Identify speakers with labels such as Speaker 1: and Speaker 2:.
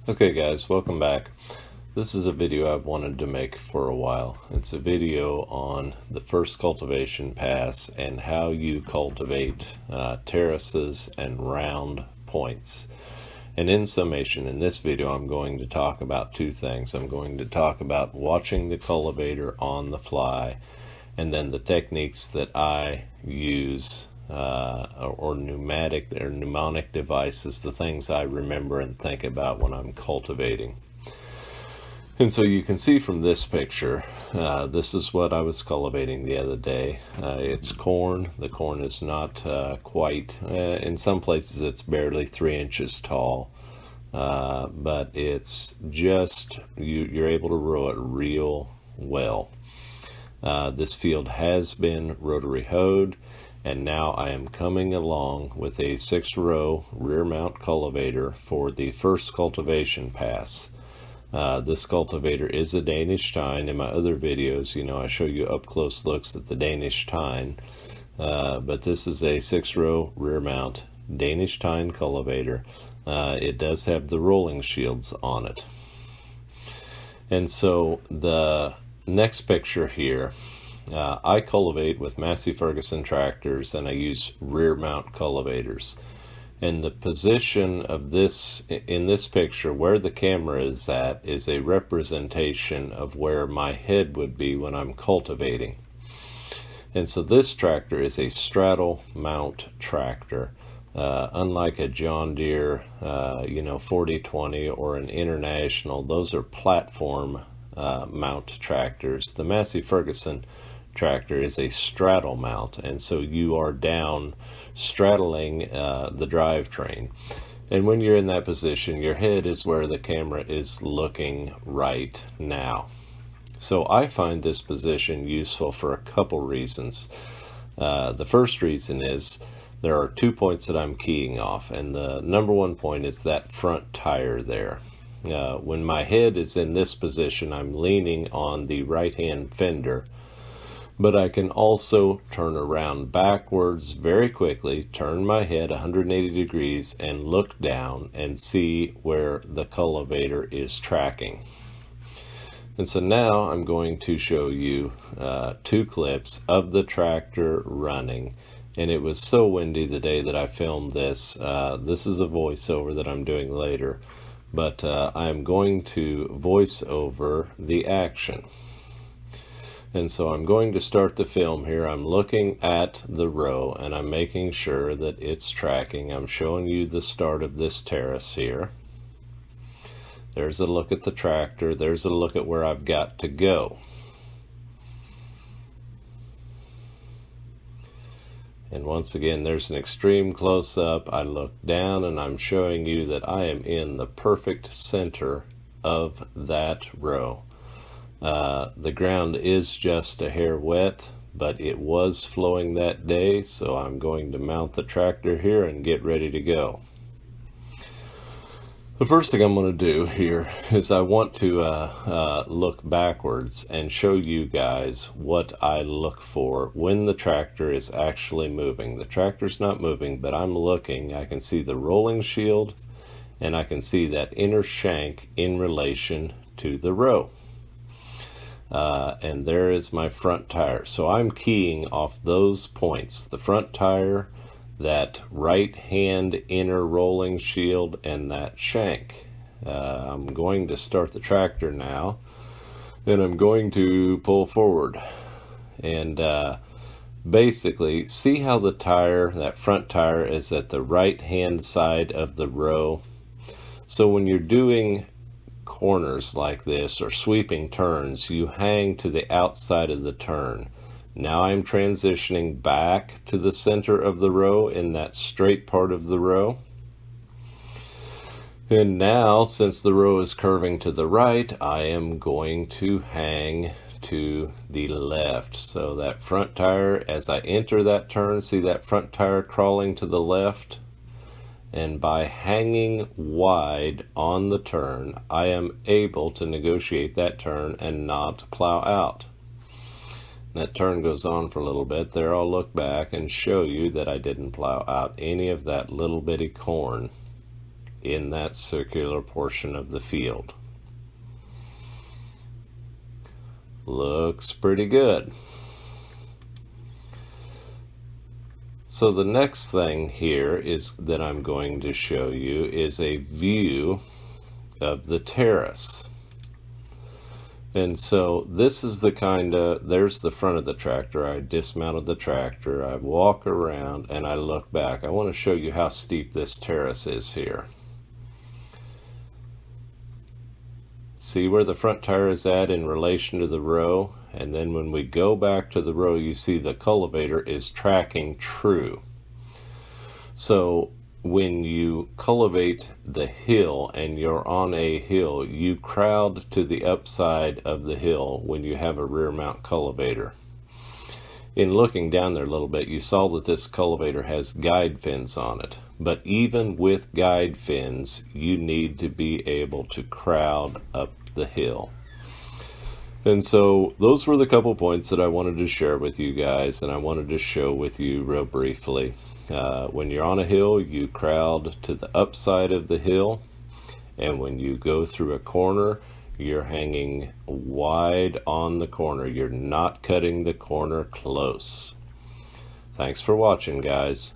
Speaker 1: Okay guys, welcome back. This is a video I've wanted to make for a while. It's a video on the first cultivation pass and how you cultivate terraces and round points. And in summation, in this video I'm going to talk about two things. I'm going to talk about watching the cultivator on the fly, and then the techniques that I use or mnemonic devices, the things I remember and think about when I'm cultivating. And so you can see from this picture, this is what I was cultivating the other day. It's corn. The corn is not quite, in some places it's barely 3 inches tall, but it's just, you're able to row it real well. This field has been rotary hoed, and now I am coming along with a 6-row rear mount cultivator for the first cultivation pass. This cultivator is a Danish tine. In my other videos, I show you up close looks at the Danish tine, but this is a 6-row rear mount Danish tine cultivator. It does have the rolling shields on it. And so the next picture here, I cultivate with Massey Ferguson tractors, and I use rear mount cultivators. And the position of this, in this picture, where the camera is at, is a representation of where my head would be when I'm cultivating. And so this tractor is a straddle mount tractor. Unlike a John Deere, 4020 or an International, those are platform mount tractors. The Massey Ferguson tractor is a straddle mount, and so you are down straddling the drivetrain. And when you're in that position, your head is where the camera is looking right now. So I find this position useful for a couple reasons. The first reason is there are 2 points that I'm keying off, and the number one point is that front tire there. When my head is in this position, I'm leaning on the right-hand fender, but I can also turn around backwards very quickly, turn my head 180 degrees, and look down and see where the cultivator is tracking. And so now I'm going to show you 2 clips of the tractor running. And it was so windy the day that I filmed this. This is a voiceover that I'm doing later, but I'm going to voice over the action. And so I'm going to start the film here. I'm looking at the row and I'm making sure that it's tracking. I'm showing you the start of this terrace here. There's a look at the tractor. There's a look at where I've got to go. And once again, there's an extreme close-up. I look down and I'm showing you that I am in the perfect center of that row. The ground is just a hair wet, but it was flowing that day, so I'm going to mount the tractor here and get ready to go. The first thing I'm going to do here is I want to look backwards and show you guys what I look for when the tractor is actually moving. The tractor's not moving, but I'm looking. I can see the rolling shield, and I can see that inner shank in relation to the row. And there is my front tire. So I'm keying off those points: the front tire, that right hand inner rolling shield, and that shank. I'm going to start the tractor now, and I'm going to pull forward. And basically, see how the tire, that front tire, is at the right hand side of the row. So when you're doing corners like this or sweeping turns, you hang to the outside of the turn. Now I'm transitioning back to the center of the row in that straight part of the row. And now, since the row is curving to the right, I am going to hang to the left. So that front tire, as I enter that turn, see that front tire crawling to the left? And by hanging wide on the turn, I am able to negotiate that turn and not plow out. That turn goes on for a little bit. There, I'll look back and show you that I didn't plow out any of that little bitty corn. in that circular portion of the field. Looks pretty good. So the next thing here is that I'm going to show you is a view of the terrace. And so this is the there's the front of the tractor. I dismounted the tractor, I walk around, and I look back. I want to show you how steep this terrace is here. See where the front tire is at in relation to the row? And then when we go back to the row, you see the cultivator is tracking true. So when you cultivate the hill and you're on a hill, you crowd to the upside of the hill when you have a rear mount cultivator. In looking down there a little bit, you saw that this cultivator has guide fins on it. But even with guide fins, you need to be able to crowd up the hill. And so those were the couple points that I wanted to share with you guys, and I wanted to show with you real briefly. When you're on a hill, you crowd to the upside of the hill, and when you go through a corner, you're hanging wide on the corner. You're not cutting the corner close. Thanks for watching, guys.